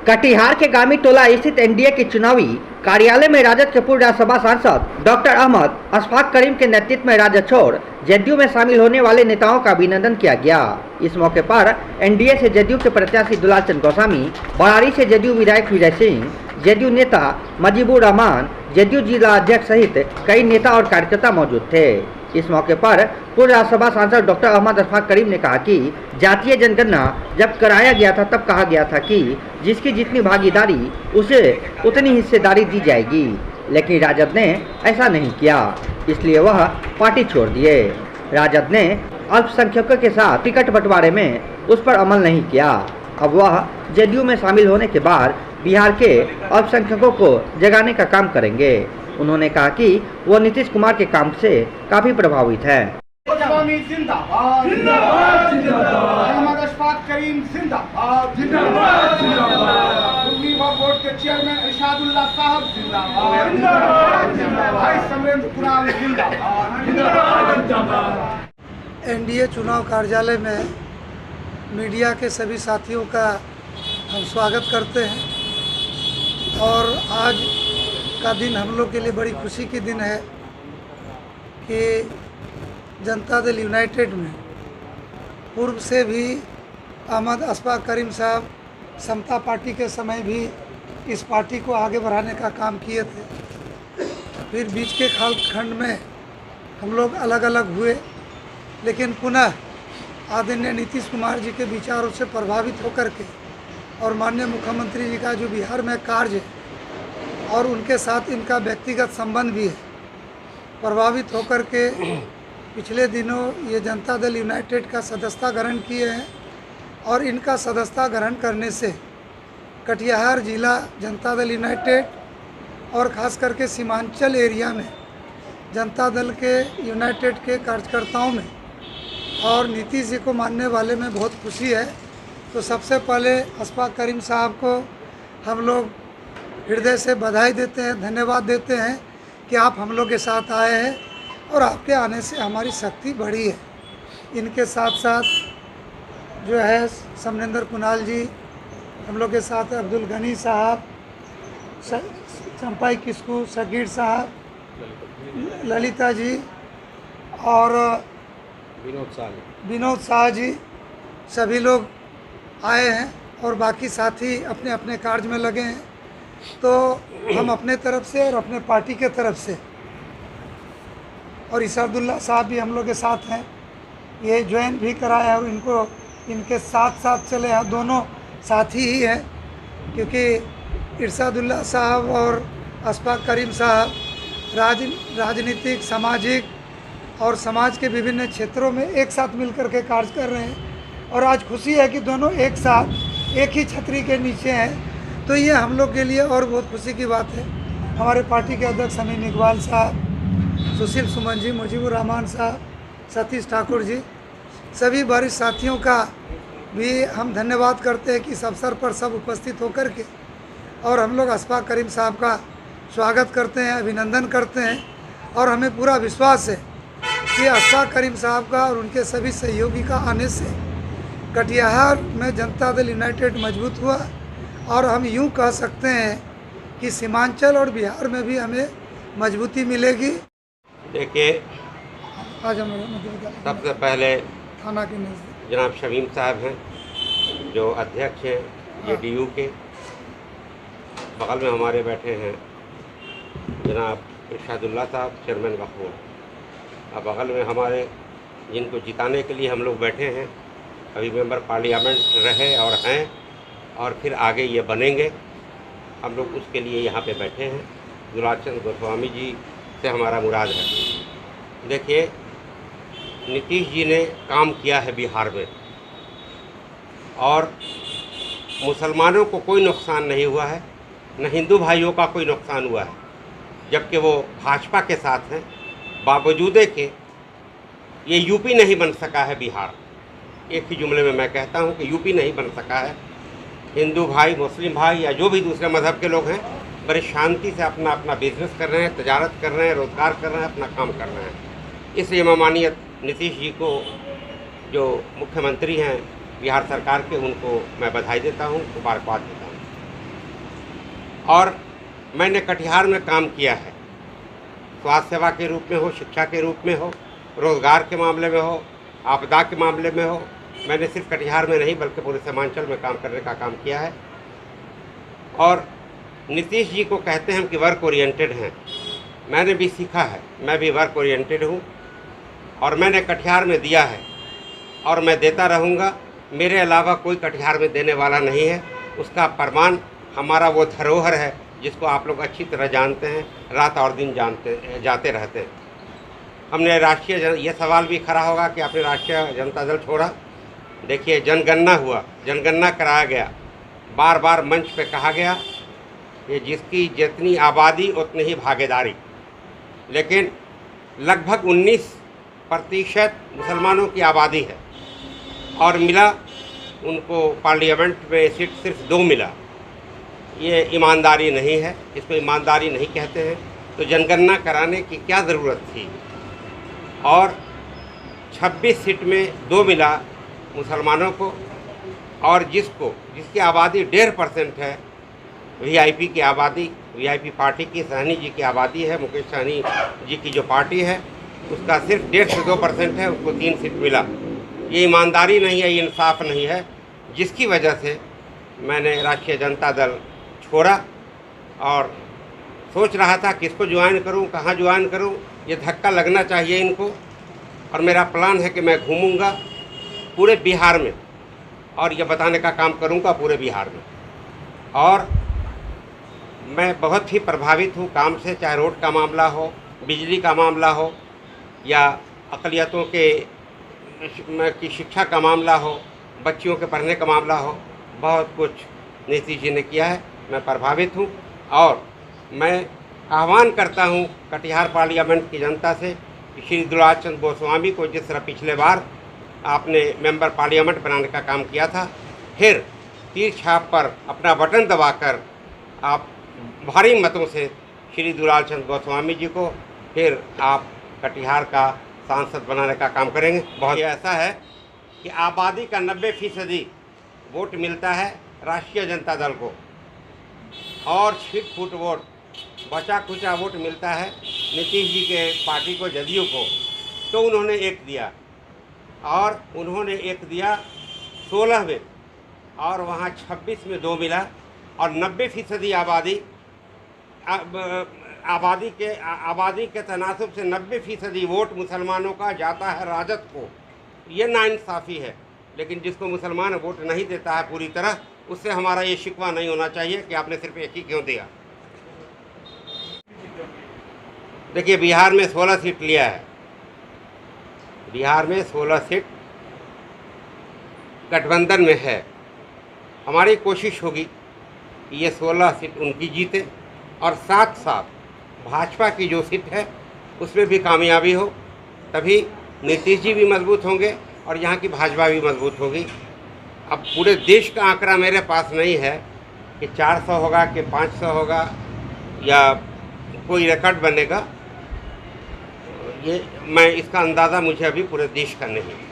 कटिहार के गामी टोला स्थित एनडीए के चुनावी कार्यालय में राजद के पूर्व राज्यसभा सांसद डॉक्टर अहमद अशफाक करीम के नेतृत्व में राजद छोड़ जदयू में शामिल होने वाले नेताओं का अभिनंदन किया गया। इस मौके पर एनडीए से जदयू के प्रत्याशी दुलालचंद गोस्वामी, बरारी से जदयू विधायक विजय सिंह, जदयू नेता मजीबुर रहमान, जदयू जिला अध्यक्ष सहित कई नेता और कार्यकर्ता मौजूद थे। इस मौके पर पूर्व राज्यसभा सांसद डॉक्टर अहमद अशफाक करीम ने कहा कि जातीय जनगणना जब कराया गया था तब कहा गया था कि जिसकी जितनी भागीदारी उसे उतनी हिस्सेदारी दी जाएगी, लेकिन राजद ने ऐसा नहीं किया, इसलिए वह पार्टी छोड़ दिए। राजद ने अल्पसंख्यकों के साथ टिकट बंटवारे में उस पर अमल नहीं किया। अब वह जदयू में शामिल होने के बाद बिहार के अल्पसंख्यकों को जगाने का काम करेंगे। उन्होंने कहा कि वो नीतीश कुमार के काम से काफी प्रभावित है। जिंदाबाद जिंदाबाद जिंदाबाद, अहमद अशफाक करीम जिंदाबाद जिंदाबाद जिंदाबाद, बोर्ड के चेयरमैन इरशादुल्लाह साहब जिंदाबाद जिंदाबाद, भाई समरेंद्र कुणाल जिंदाबाद जिंदाबाद। एनडीए चुनाव कार्यालय में मीडिया के सभी साथियों का हम स्वागत करते हैं और आज का दिन हम लोग के लिए बड़ी खुशी की दिन है कि जनता दल यूनाइटेड में पूर्व से भी अहमद अशफाक करीम साहब समता पार्टी के समय भी इस पार्टी को आगे बढ़ाने का काम किए थे। फिर बीच के कालखंड में हम लोग अलग अलग हुए, लेकिन पुनः आदरणीय नीतीश कुमार जी के विचारों से प्रभावित होकर के और माननीय मुख्यमंत्री जी का जो बिहार में कार्य है और उनके साथ इनका व्यक्तिगत संबंध भी है, प्रभावित होकर के पिछले दिनों ये जनता दल यूनाइटेड का सदस्यता ग्रहण किए हैं और इनका सदस्यता ग्रहण करने से कटिहार जिला जनता दल यूनाइटेड और ख़ास करके सीमांचल एरिया में जनता दल के यूनाइटेड के कार्यकर्ताओं में और नीतीश जी को मानने वाले में बहुत खुशी है। तो सबसे पहले अशफाक करीम साहब को हम लोग हृदय से बधाई देते हैं, धन्यवाद देते हैं कि आप हम लोग के साथ आए हैं और आपके आने से हमारी शक्ति बढ़ी है। इनके साथ साथ जो है समरेंद्र कुणाल जी हम लोग के साथ, अब्दुल गनी साहब, चंपाई किस्कू, सगीर साहब, ललिता जी और विनोद शाह जी, सभी लोग आए हैं और बाकी साथी अपने अपने कार्य में लगे हैं। तो हम अपने तरफ से और अपने पार्टी के तरफ से और इरशादुल्लाह साहब भी हम लोग के साथ हैं, ये ज्वाइन भी कराया और इनको इनके साथ साथ चले हैं, दोनों साथी ही हैं, क्योंकि इरशादुल्लाह साहब और अशफाक करीम साहब राजनीतिक, सामाजिक और समाज के विभिन्न क्षेत्रों में एक साथ मिलकर के कार्य कर रहे हैं और आज खुशी है कि दोनों एक साथ एक ही छतरी के नीचे हैं। तो ये हम लोग के लिए और बहुत खुशी की बात है। हमारे पार्टी के अध्यक्ष अमीन इकबाल साहब, सुशील सुमन जी, मुजीबुर रहमान साहब, सतीश ठाकुर जी, सभी वरिष्ठ साथियों का भी हम धन्यवाद करते हैं कि इस अवसर पर सब उपस्थित होकर के और हम लोग अशफाक करीम साहब का स्वागत करते हैं, अभिनंदन करते हैं और हमें पूरा विश्वास है कि अशफाक करीम साहब का और उनके सभी सहयोगी का आने से कटिहार में जनता दल यूनाइटेड मजबूत हुआ और हम यूं कह सकते हैं कि सीमांचल और बिहार में भी हमें मजबूती मिलेगी। देखिए, आज हम सबसे पहले थाना के जनाब शमीम साहब हैं जो अध्यक्ष हैं जेडीयू के, बगल में हमारे बैठे हैं जनाब इरशादुल्लाह साहब, चेयरमैन वक्फ बोर्ड, और बगल में हमारे जिनको जिताने के लिए हम लोग बैठे हैं, अभी मेंबर पार्लियामेंट रहे और हैं और फिर आगे ये बनेंगे, हम लोग उसके लिए यहाँ पे बैठे हैं। दुलालचंद गोस्वामी जी से हमारा मुराद है। देखिए, नीतीश जी ने काम किया है बिहार में और मुसलमानों को कोई नुकसान नहीं हुआ है, न हिंदू भाइयों का कोई नुकसान हुआ है, जबकि वो भाजपा के साथ हैं। बावजूद के ये यूपी नहीं बन सका है बिहार। एक ही जुमले में मैं कहता हूँ कि यूपी नहीं बन सका है। हिंदू भाई, मुस्लिम भाई या जो भी दूसरे मज़हब के लोग हैं बड़े शांति से अपना अपना बिजनेस कर रहे हैं, तजारत कर रहे हैं, रोज़गार कर रहे हैं, अपना काम कर रहे हैं। इसलिए मैं माननीय नीतीश जी को जो मुख्यमंत्री हैं बिहार सरकार के, उनको मैं बधाई देता हूँ, मुबारकबाद देता हूँ। और मैंने कटिहार में काम किया है, स्वास्थ्य सेवा के रूप में हो, शिक्षा के रूप में हो, रोज़गार के मामले में हो, आपदा के मामले में हो। मैंने सिर्फ कटिहार में नहीं बल्कि पूरे सीमांचल में काम करने का काम किया है। और नीतीश जी को कहते हैं कि वर्क ओरिएंटेड हैं, मैंने भी सीखा है, मैं भी वर्क ओरिएंटेड हूँ और मैंने कटिहार में दिया है और मैं देता रहूँगा। मेरे अलावा कोई कटिहार में देने वाला नहीं है। उसका प्रमाण हमारा वो धरोहर है जिसको आप लोग अच्छी तरह जानते हैं, रात और दिन जाते रहते हैं। हमने ये सवाल भी खड़ा होगा कि आपने राष्ट्रीय जनता दल छोड़ा। देखिए, जनगणना हुआ, जनगणना कराया गया, बार बार मंच पे कहा गया कि जिसकी जितनी आबादी उतनी ही भागीदारी, लेकिन लगभग 19% मुसलमानों की आबादी है और मिला उनको पार्लियामेंट में सीट सिर्फ 2 मिला। ये ईमानदारी नहीं है, इसको ईमानदारी नहीं कहते हैं। तो जनगणना कराने की क्या ज़रूरत थी? और 26 सीट में 2 मिला मुसलमानों को, और जिसकी आबादी 1.5% है, वीआईपी की आबादी, वीआईपी पार्टी की, सहनी जी की आबादी है, मुकेश सहनी जी की जो पार्टी है उसका सिर्फ 1.5 से 2% है, उसको 3 सीट मिला। ये ईमानदारी नहीं है, ये इंसाफ नहीं है, जिसकी वजह से मैंने राष्ट्रीय जनता दल छोड़ा और सोच रहा था किसको ज्वाइन करूं, कहाँ ज्वाइन करूं। ये धक्का लगना चाहिए इनको। और मेरा प्लान है कि मैं घूमूंगा पूरे बिहार में और ये बताने का काम करूंगा पूरे बिहार में। और मैं बहुत ही प्रभावित हूँ काम से, चाहे रोड का मामला हो, बिजली का मामला हो, या अक़लियतों की शिक्षा का मामला हो, बच्चियों के पढ़ने का मामला हो। बहुत कुछ नीतीश जी ने किया है, मैं प्रभावित हूँ। और मैं आह्वान करता हूँ कटिहार पार्लियामेंट की जनता से कि श्री दुलाल चंद्र गोस्वामी को जिस तरह पिछले बार आपने मेंबर पार्लियामेंट बनाने का काम किया था, फिर तीर छाप पर अपना बटन दबाकर आप भारी मतों से श्री दुलाल चंद्र गोस्वामी जी को फिर आप कटिहार का सांसद बनाने का काम करेंगे। बहुत ऐसा है कि आबादी का 90% वोट मिलता है राष्ट्रीय जनता दल को और छिट फुट वोट, बचा खुचा वोट मिलता है नीतीश जी के पार्टी को, जदयू को। तो उन्होंने 1 दिया और उन्होंने 1 दिया 16 में और वहाँ 26 में 2 मिला। और 90% आबादी के तनासुब से 90% वोट मुसलमानों का जाता है राजद को। ये नाइंसाफ़ी है, लेकिन जिसको मुसलमान वोट नहीं देता है पूरी तरह, उससे हमारा ये शिकवा नहीं होना चाहिए कि आपने सिर्फ 1 ही क्यों दिया। देखिए, बिहार में 16 सीट लिया है, बिहार में 16 सीट गठबंधन में है। हमारी कोशिश होगी कि ये 16 सीट उनकी जीते और साथ साथ भाजपा की जो सीट है उसमें भी कामयाबी हो, तभी नीतीश जी भी मजबूत होंगे और यहाँ की भाजपा भी मजबूत होगी। अब पूरे देश का आंकड़ा मेरे पास नहीं है कि 400 होगा कि 500 होगा या कोई रिकॉर्ड बनेगा, ये इसका अंदाज़ा मुझे अभी पूरे देश का नहीं है।